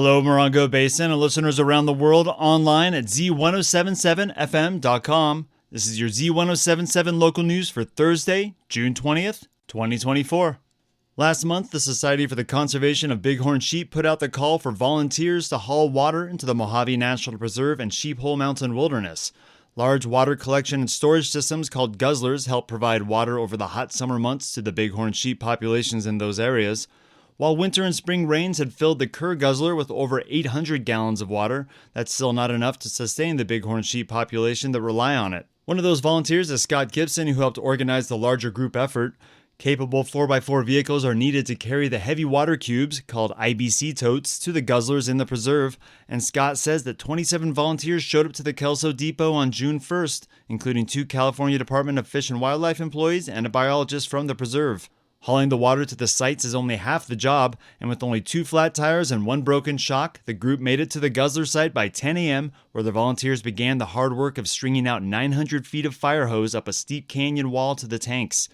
Hello, Morongo Basin and listeners around the world online at Z107.7 FM.com. This is your Z107.7 Local News for Thursday, June 20th, 2024. Last month, the Society for the Conservation of Bighorn Sheep put out the call for volunteers to haul water into the Mojave National Preserve and Sheephole Mountain Wilderness. Large water collection and storage systems called guzzlers help provide water over the hot summer months to the bighorn sheep populations in those areas. While winter and spring rains had filled the cur guzzler with over 800 gallons of water, that's still not enough to sustain the bighorn sheep population that rely on it. One of those volunteers is Scott Gibson, who helped organize the larger group effort. Capable 4x4 vehicles are needed to carry the heavy water cubes, called IBC totes, to the guzzlers in the preserve, and Scott says that 27 volunteers showed up to the Kelso Depot on June 1st, including 2 California Department of Fish and Wildlife employees and a biologist from the preserve. Hauling the water to the sites is only half the job, and with only 2 flat tires and 1 broken shock, the group made it to the guzzler site by 10 a.m., where the volunteers began the hard work of stringing out 900 feet of fire hose up a steep canyon wall to the tanks.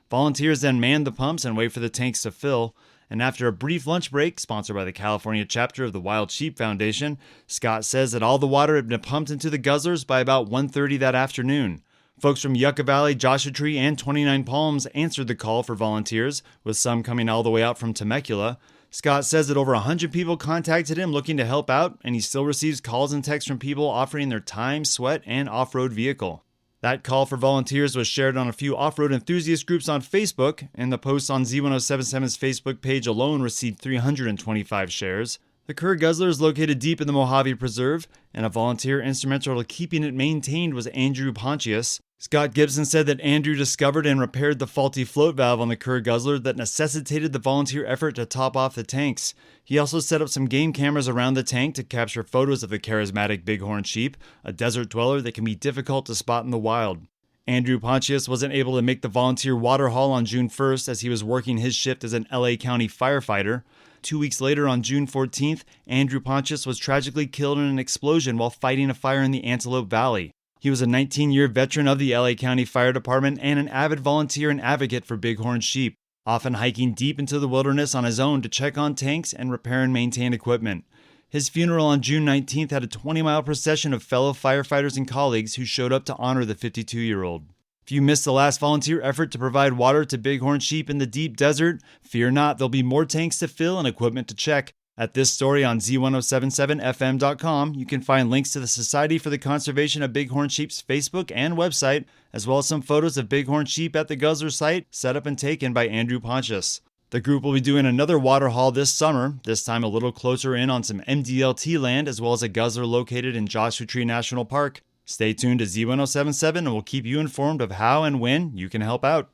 Volunteers then manned the pumps and wait for the tanks to fill, and after a brief lunch break, sponsored by the California chapter of the Wild Sheep Foundation, Scott says that all the water had been pumped into the guzzlers by about 1:30 that afternoon. Folks from Yucca Valley, Joshua Tree, and 29 Palms answered the call for volunteers, with some coming all the way out from Temecula. Scott says that over 100 people contacted him looking to help out, and he still receives calls and texts from people offering their time, sweat, and off-road vehicle. That call for volunteers was shared on a few off-road enthusiast groups on Facebook, and the post on Z107.7's Facebook page alone received 325 shares. The cur guzzler is located deep in the Mojave Preserve, and a volunteer instrumental to keeping it maintained was Andrew Pontius. Scott Gibson said that Andrew discovered and repaired the faulty float valve on the cur guzzler that necessitated the volunteer effort to top off the tanks. He also set up some game cameras around the tank to capture photos of the charismatic bighorn sheep, a desert dweller that can be difficult to spot in the wild. Andrew Pontius wasn't able to make the volunteer water haul on June 1st as he was working his shift as an LA County firefighter. 2 weeks later, on June 14th, Andrew Pontius was tragically killed in an explosion while fighting a fire in the Antelope Valley. He was a 19-year veteran of the LA County Fire Department and an avid volunteer and advocate for bighorn sheep, often hiking deep into the wilderness on his own to check on tanks and repair and maintain equipment. His funeral on June 19th had a 20-mile procession of fellow firefighters and colleagues who showed up to honor the 52-year-old. If you missed the last volunteer effort to provide water to bighorn sheep in the deep desert, fear not, there'll be more tanks to fill and equipment to check. At this story on Z107.7FM.com, you can find links to the Society for the Conservation of Bighorn Sheep's Facebook and website, as well as some photos of bighorn sheep at the guzzler site, set up and taken by Andrew Pontius. The group will be doing another water haul this summer, this time a little closer in on some MDLT land, as well as a guzzler located in Joshua Tree National Park. Stay tuned to Z107.7 and we'll keep you informed of how and when you can help out.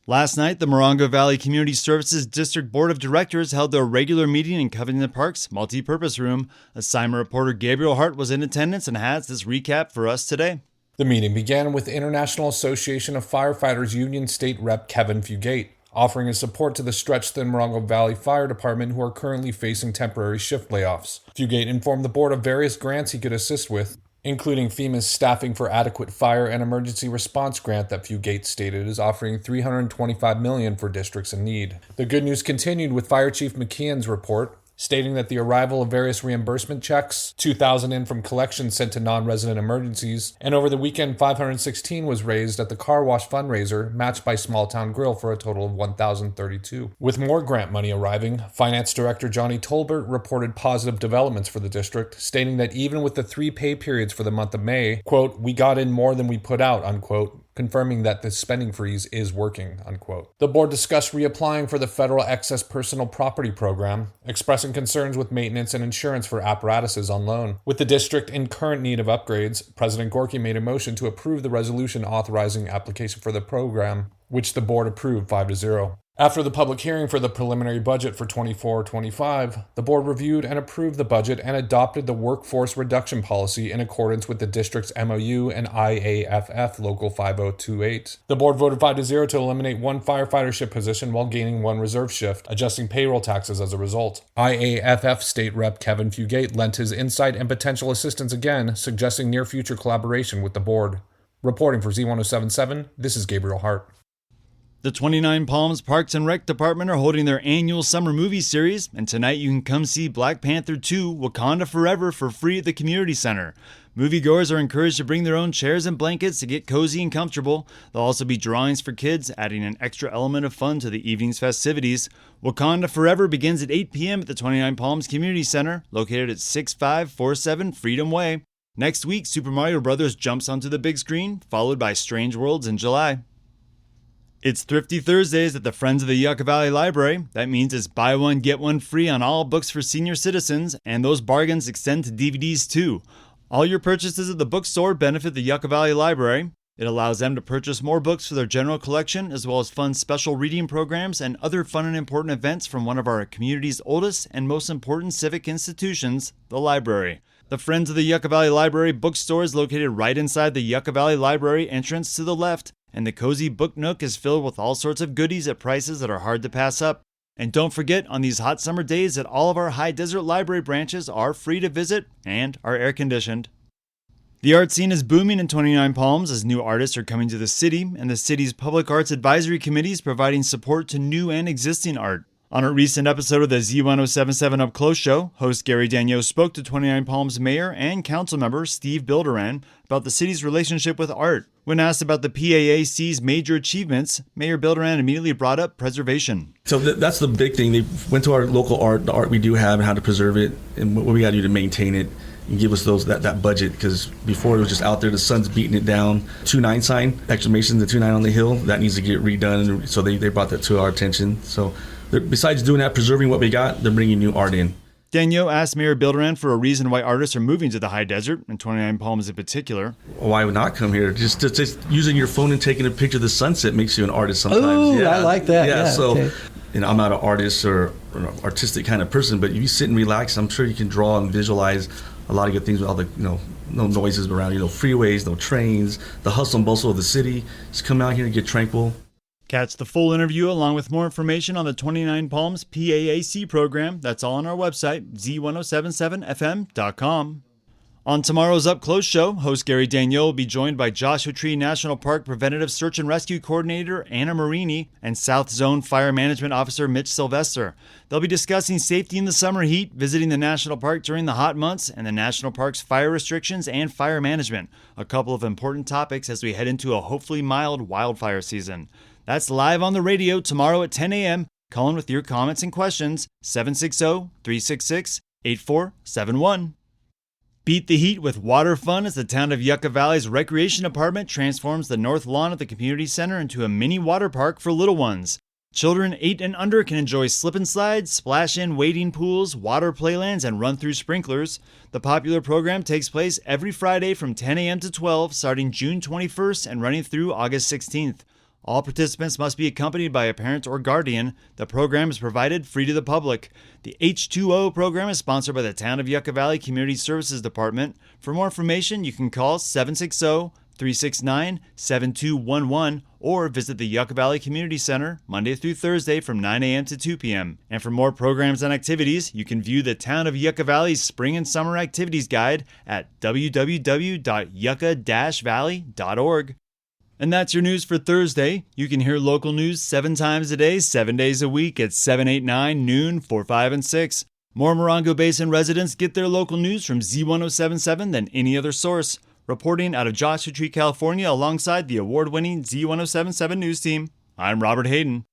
Last night, the Morongo Valley Community Services District Board of Directors held their regular meeting in Covington Park's multi-purpose room. Assignment reporter Gabriel Hart was in attendance and has this recap for us today. The meeting began with the International Association of Firefighters Union State Rep Kevin Fugate, offering his support to the stretched-thin Morongo Valley Fire Department who are currently facing temporary shift layoffs. Fugate informed the board of various grants he could assist with, including FEMA's Staffing for Adequate Fire and Emergency Response grant that Fugate stated is offering $325 million for districts in need. The good news continued with Fire Chief McKeon's report, stating that the arrival of various reimbursement checks, 2,000 in from collections sent to non-resident emergencies, and over the weekend $516 was raised at the car wash fundraiser, matched by Small Town Grill for a total of $1,032. With more grant money arriving, Finance Director Johnny Tolbert reported positive developments for the district, stating that even with the 3 pay periods for the month of May, quote, "we got in more than we put out," unquote, confirming that the spending freeze is working, unquote. The board discussed reapplying for the Federal Excess Personal Property Program, expressing concerns with maintenance and insurance for apparatuses on loan. With the district in current need of upgrades, President Gorky made a motion to approve the resolution authorizing application for the program, which the board approved 5-0. After the public hearing for the preliminary budget for 24-25, the board reviewed and approved the budget and adopted the workforce reduction policy in accordance with the district's MOU and IAFF Local 5028. The board voted 5-0 to eliminate 1 firefightership position while gaining 1 reserve shift, adjusting payroll taxes as a result. IAFF State Rep Kevin Fugate lent his insight and potential assistance again, suggesting near-future collaboration with the board. Reporting for Z107.7, this is Gabriel Hart. The 29 Palms Parks and Rec Department are holding their annual summer movie series, and tonight you can come see Black Panther 2: Wakanda Forever for free at the community center. Moviegoers are encouraged to bring their own chairs and blankets to get cozy and comfortable. There'll also be drawings for kids, adding an extra element of fun to the evening's festivities. Wakanda Forever begins at 8 p.m. at the 29 Palms Community Center, located at 6547 Freedom Way. Next week, Super Mario Bros. Jumps onto the big screen, followed by Strange Worlds in July. It's Thrifty Thursdays at the Friends of the Yucca Valley Library. That means it's buy one, get one free on all books for senior citizens, and those bargains extend to DVDs too. All your purchases at the bookstore benefit the Yucca Valley Library. It allows them to purchase more books for their general collection, as well as fund special reading programs and other fun and important events from one of our community's oldest and most important civic institutions, the library. The Friends of the Yucca Valley Library bookstore is located right inside the Yucca Valley Library entrance to the left, and the cozy book nook is filled with all sorts of goodies at prices that are hard to pass up. And don't forget, on these hot summer days that all of our high desert library branches are free to visit and are air conditioned. The art scene is booming in 29 Palms as new artists are coming to the city, and the city's Public Arts Advisory Committee is providing support to new and existing art. On a recent episode of the Z107.7 Up Close show, host Gary Daniel spoke to 29 Palms Mayor and Council Member Steve Bilderan about the city's relationship with art. When asked about the PAAC's major achievements, Mayor Bilderan immediately brought up preservation. So that's the big thing. They went to our local art, the art we do have, and how to preserve it, and what we got to do to maintain it, and give us that budget, because before it was just out there, the sun's beating it down. 2-9 sign, exclamation, the 2-9 on the hill, that needs to get redone, so they brought that to our attention. So besides doing that, preserving what we got, they're bringing new art in. Daniel asked Mayor Bilderan for a reason why artists are moving to the high desert, and 29 Palms in particular. Why would not come here? Just using your phone and taking a picture of the sunset makes you an artist sometimes. Oh, yeah. I like that. Yeah, so okay. I'm not an artist or an artistic kind of person, but if you sit and relax, I'm sure you can draw and visualize a lot of good things with all the, no noises around, freeways, no trains, the hustle and bustle of the city. Just come out here and get tranquil. Catch the full interview along with more information on the 29 Palms PAAC program. That's all on our website, Z107.7fm.com. On tomorrow's Up Close show, host Gary Daniel will be joined by Joshua Tree National Park Preventative Search and Rescue Coordinator Anna Marini and South Zone Fire Management Officer Mitch Sylvester. They'll be discussing safety in the summer heat, visiting the national park during the hot months, and the national park's fire restrictions and fire management, a couple of important topics as we head into a hopefully mild wildfire season. That's live on the radio tomorrow at 10 a.m. Call in with your comments and questions, 760-366-8471. Beat the heat with water fun as the town of Yucca Valley's Recreation Department transforms the north lawn of the community center into a mini water park for little ones. Children 8 and under can enjoy slip and slides, splash-in wading pools, water playlands, and run-through sprinklers. The popular program takes place every Friday from 10 a.m. to 12, starting June 21st and running through August 16th. All participants must be accompanied by a parent or guardian. The program is provided free to the public. The H2O program is sponsored by the Town of Yucca Valley Community Services Department. For more information, you can call 760-369-7211 or visit the Yucca Valley Community Center Monday through Thursday from 9 a.m. to 2 p.m. And for more programs and activities, you can view the Town of Yucca Valley's Spring and Summer Activities Guide at www.yucca-valley.org. And that's your news for Thursday. You can hear local news 7 times a day, 7 days a week at 7, 8, 9, noon, 4, 5, and 6. More Morongo Basin residents get their local news from Z107.7 than any other source. Reporting out of Joshua Tree, California, alongside the award-winning Z107.7 News Team, I'm Robert Haydon.